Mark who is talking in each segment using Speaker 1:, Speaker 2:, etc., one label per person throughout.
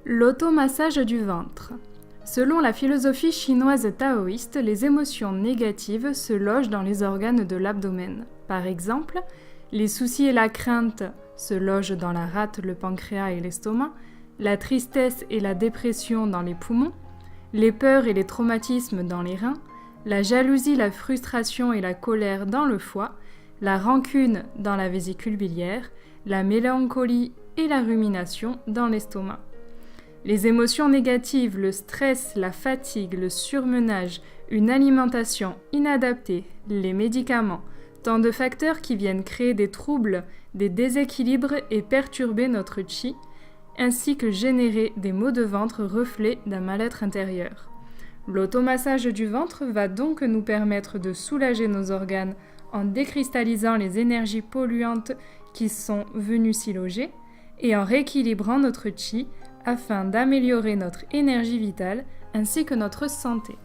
Speaker 1: L'automassage du ventre. Selon la philosophie chinoise taoïste, les émotions négatives se logent dans les organes de l'abdomen. Par exemple, les soucis et la crainte se logent dans la rate, le pancréas et l'estomac, la tristesse et la dépression dans les poumons, les peurs et les traumatismes dans les reins, la jalousie, la frustration et la colère dans le foie, la rancune dans la vésicule biliaire, la mélancolie et la rumination dans l'estomac. Les émotions négatives, le stress, la fatigue, le surmenage, une alimentation inadaptée, les médicaments, tant de facteurs qui viennent créer des troubles, des déséquilibres et perturber notre chi, ainsi que générer des maux de ventre reflets d'un mal-être intérieur. L'automassage du ventre va donc nous permettre de soulager nos organes en décristallisant les énergies polluantes qui sont venues s'y loger et en rééquilibrant notre chi afin d'améliorer notre énergie vitale ainsi que notre santé.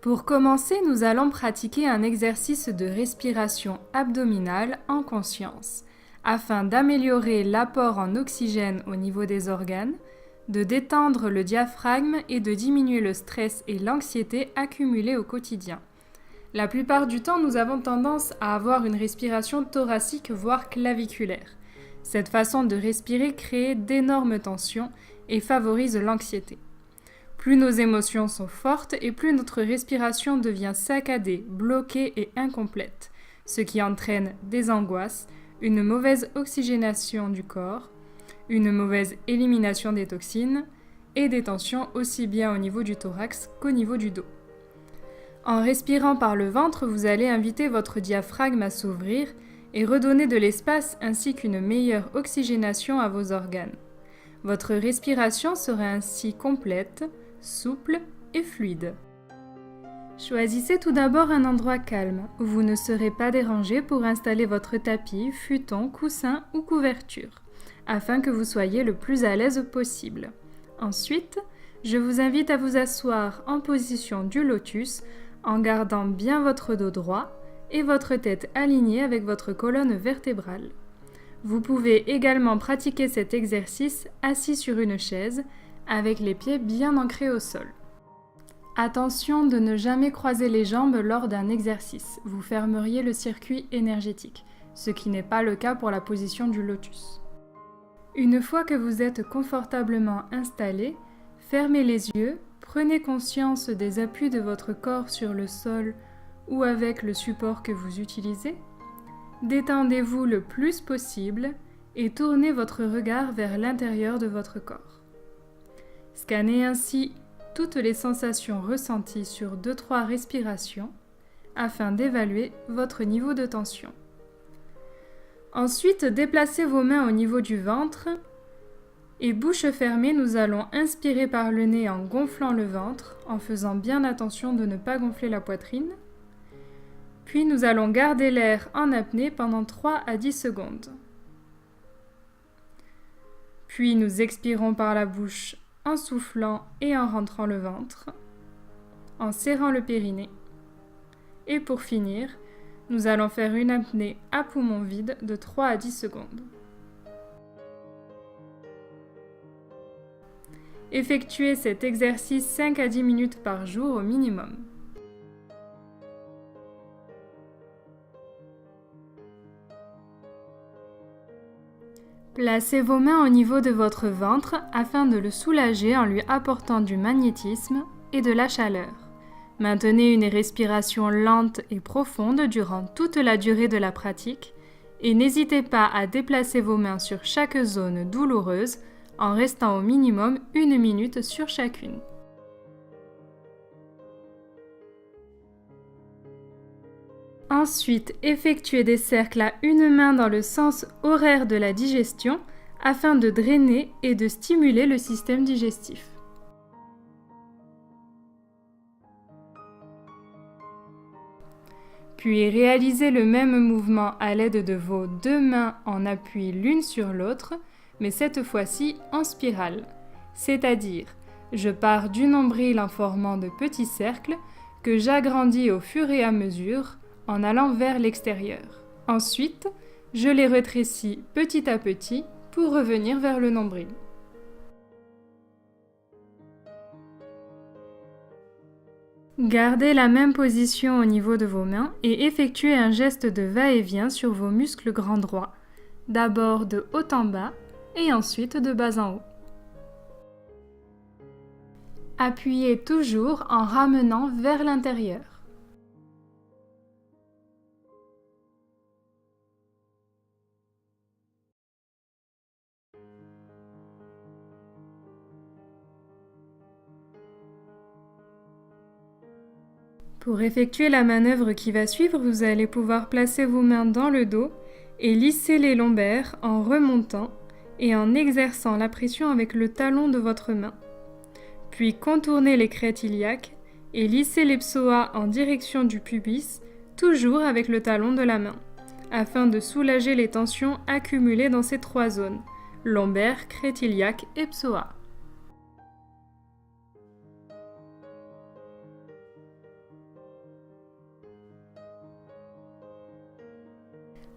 Speaker 1: Pour commencer, nous allons pratiquer un exercice de respiration abdominale en conscience, afin d'améliorer l'apport en oxygène au niveau des organes, de détendre le diaphragme et de diminuer le stress et l'anxiété accumulés au quotidien. La plupart du temps, nous avons tendance à avoir une respiration thoracique, voire claviculaire. Cette façon de respirer crée d'énormes tensions et favorise l'anxiété. Plus nos émotions sont fortes et plus notre respiration devient saccadée, bloquée et incomplète, ce qui entraîne des angoisses, une mauvaise oxygénation du corps, une mauvaise élimination des toxines et des tensions aussi bien au niveau du thorax qu'au niveau du dos. En respirant par le ventre, vous allez inviter votre diaphragme à s'ouvrir et redonner de l'espace ainsi qu'une meilleure oxygénation à vos organes. Votre respiration sera ainsi complète, souple et fluide. Choisissez tout d'abord un endroit calme où vous ne serez pas dérangé pour installer votre tapis, futon, coussin ou couverture, afin que vous soyez le plus à l'aise possible. Ensuite, je vous invite à vous asseoir en position du lotus en gardant bien votre dos droit et votre tête alignée avec votre colonne vertébrale. Vous pouvez également pratiquer cet exercice assis sur une chaise avec les pieds bien ancrés au sol. Attention de ne jamais croiser les jambes lors d'un exercice, vous fermeriez le circuit énergétique, ce qui n'est pas le cas pour la position du lotus. Une fois que vous êtes confortablement installé, fermez les yeux, prenez conscience des appuis de votre corps sur le sol ou avec le support que vous utilisez. Détendez-vous le plus possible et tournez votre regard vers l'intérieur de votre corps. Scannez ainsi toutes les sensations ressenties sur 2-3 respirations afin d'évaluer votre niveau de tension. Ensuite, déplacez vos mains au niveau du ventre et bouche fermée, nous allons inspirer par le nez en gonflant le ventre, en faisant bien attention de ne pas gonfler la poitrine. Puis nous allons garder l'air en apnée pendant 3 à 10 secondes. Puis nous expirons par la bouche en soufflant et en rentrant le ventre, en serrant le périnée. Et pour finir, nous allons faire une apnée à poumon vide de 3 à 10 secondes. Effectuez cet exercice 5 à 10 minutes par jour au minimum. Placez vos mains au niveau de votre ventre afin de le soulager en lui apportant du magnétisme et de la chaleur. Maintenez une respiration lente et profonde durant toute la durée de la pratique et n'hésitez pas à déplacer vos mains sur chaque zone douloureuse en restant au minimum 1 minute sur chacune. Ensuite, effectuez des cercles à une main dans le sens horaire de la digestion afin de drainer et de stimuler le système digestif. Puis réalisez le même mouvement à l'aide de vos 2 mains en appui l'une sur l'autre, mais cette fois-ci en spirale. C'est-à-dire, je pars du nombril en formant de petits cercles que j'agrandis au fur et à mesure en allant vers l'extérieur. Ensuite, je les rétrécis petit à petit pour revenir vers le nombril. Gardez la même position au niveau de vos mains et effectuez un geste de va-et-vient sur vos muscles grands droits, d'abord de haut en bas et ensuite de bas en haut. Appuyez toujours en ramenant vers l'intérieur. Pour effectuer la manœuvre qui va suivre, vous allez pouvoir placer vos mains dans le dos et lisser les lombaires en remontant et en exerçant la pression avec le talon de votre main. Puis contournez les crêtes iliaques et lissez les psoas en direction du pubis, toujours avec le talon de la main, afin de soulager les tensions accumulées dans ces trois zones, lombaire, crête iliaque et psoas.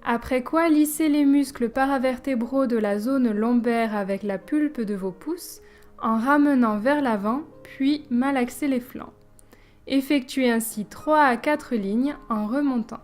Speaker 1: Après quoi, lissez les muscles paravertébraux de la zone lombaire avec la pulpe de vos pouces en ramenant vers l'avant, puis malaxez les flancs. Effectuez ainsi 3 à 4 lignes en remontant.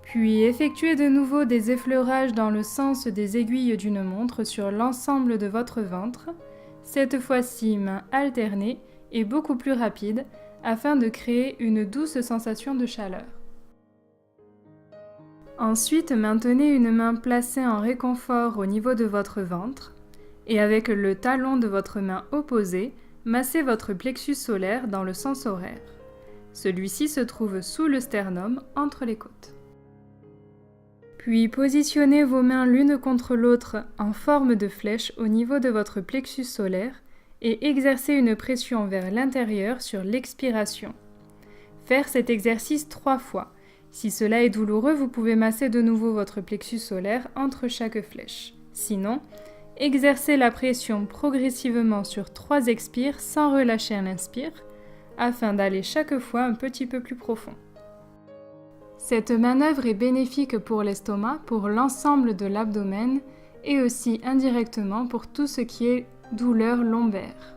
Speaker 1: Puis effectuez de nouveau des effleurages dans le sens des aiguilles d'une montre sur l'ensemble de votre ventre, cette fois-ci main alternée et beaucoup plus rapide afin de créer une douce sensation de chaleur. Ensuite, maintenez une main placée en réconfort au niveau de votre ventre et avec le talon de votre main opposé, massez votre plexus solaire dans le sens horaire. Celui-ci se trouve sous le sternum entre les côtes. Puis positionnez vos mains l'une contre l'autre en forme de flèche au niveau de votre plexus solaire et exercez une pression vers l'intérieur sur l'expiration. Faire cet exercice 3 fois. Si cela est douloureux, vous pouvez masser de nouveau votre plexus solaire entre chaque flèche. Sinon, exercez la pression progressivement sur 3 expires sans relâcher un inspire, afin d'aller chaque fois un petit peu plus profond. Cette manœuvre est bénéfique pour l'estomac, pour l'ensemble de l'abdomen et aussi indirectement pour tout ce qui est douleur lombaire.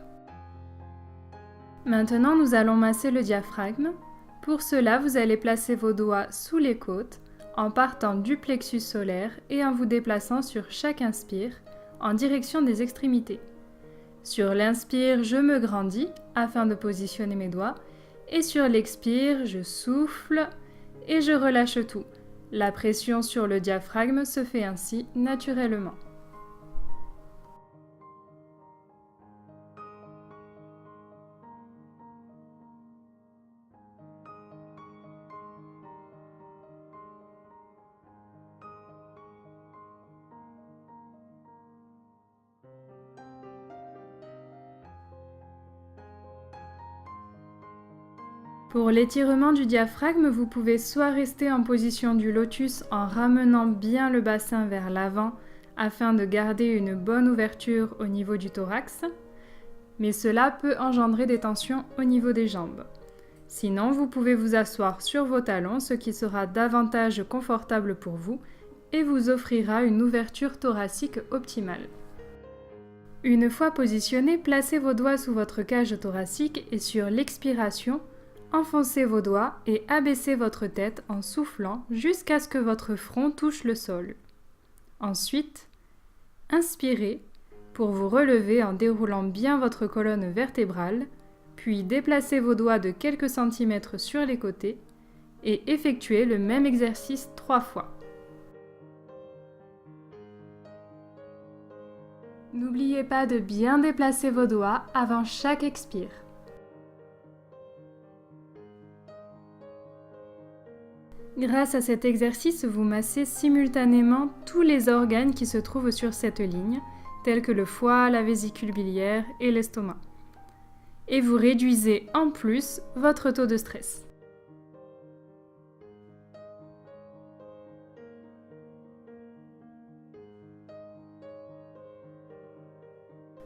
Speaker 1: Maintenant, nous allons masser le diaphragme. Pour cela, vous allez placer vos doigts sous les côtes en partant du plexus solaire et en vous déplaçant sur chaque inspire en direction des extrémités. Sur l'inspire, je me grandis afin de positionner mes doigts et sur l'expire, je souffle et je relâche tout. La pression sur le diaphragme se fait ainsi naturellement. Pour l'étirement du diaphragme, vous pouvez soit rester en position du lotus en ramenant bien le bassin vers l'avant afin de garder une bonne ouverture au niveau du thorax, mais cela peut engendrer des tensions au niveau des jambes. Sinon, vous pouvez vous asseoir sur vos talons, ce qui sera davantage confortable pour vous et vous offrira une ouverture thoracique optimale. Une fois positionné, placez vos doigts sous votre cage thoracique et sur l'expiration, enfoncez vos doigts et abaissez votre tête en soufflant jusqu'à ce que votre front touche le sol. Ensuite, inspirez pour vous relever en déroulant bien votre colonne vertébrale, puis déplacez vos doigts de quelques centimètres sur les côtés et effectuez le même exercice 3 fois. N'oubliez pas de bien déplacer vos doigts avant chaque expire. Grâce à cet exercice, vous massez simultanément tous les organes qui se trouvent sur cette ligne, tels que le foie, la vésicule biliaire et l'estomac. Et vous réduisez en plus votre taux de stress.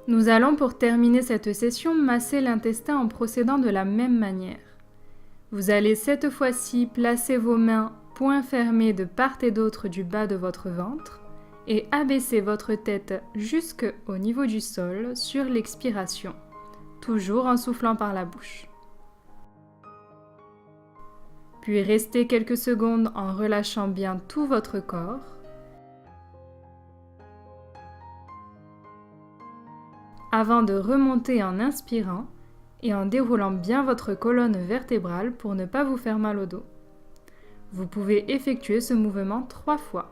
Speaker 1: Nous allons pour terminer cette session masser l'intestin en procédant de la même manière. Vous allez cette fois-ci placer vos mains poings fermés de part et d'autre du bas de votre ventre et abaisser votre tête jusqu'au niveau du sol sur l'expiration, toujours en soufflant par la bouche. Puis restez quelques secondes en relâchant bien tout votre corps. Avant de remonter en inspirant et en déroulant bien votre colonne vertébrale pour ne pas vous faire mal au dos. Vous pouvez effectuer ce mouvement 3 fois.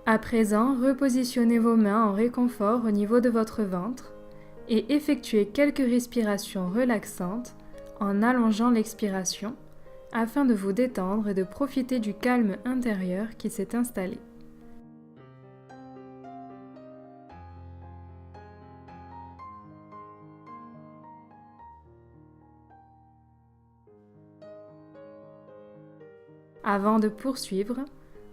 Speaker 1: À présent, repositionnez vos mains en réconfort au niveau de votre ventre et effectuez quelques respirations relaxantes en allongeant l'expiration afin de vous détendre et de profiter du calme intérieur qui s'est installé. Avant de poursuivre,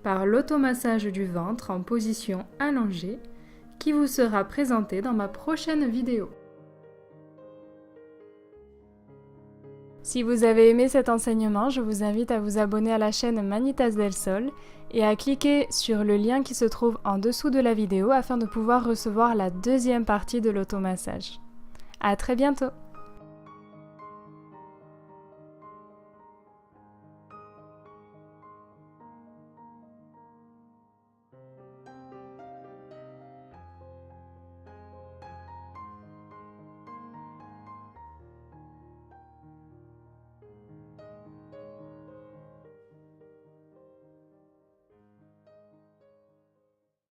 Speaker 1: par l'automassage du ventre en position allongée qui vous sera présenté dans ma prochaine vidéo. Si vous avez aimé cet enseignement, je vous invite à vous abonner à la chaîne Manitas del Sol et à cliquer sur le lien qui se trouve en dessous de la vidéo afin de pouvoir recevoir la deuxième partie de l'automassage. À très bientôt!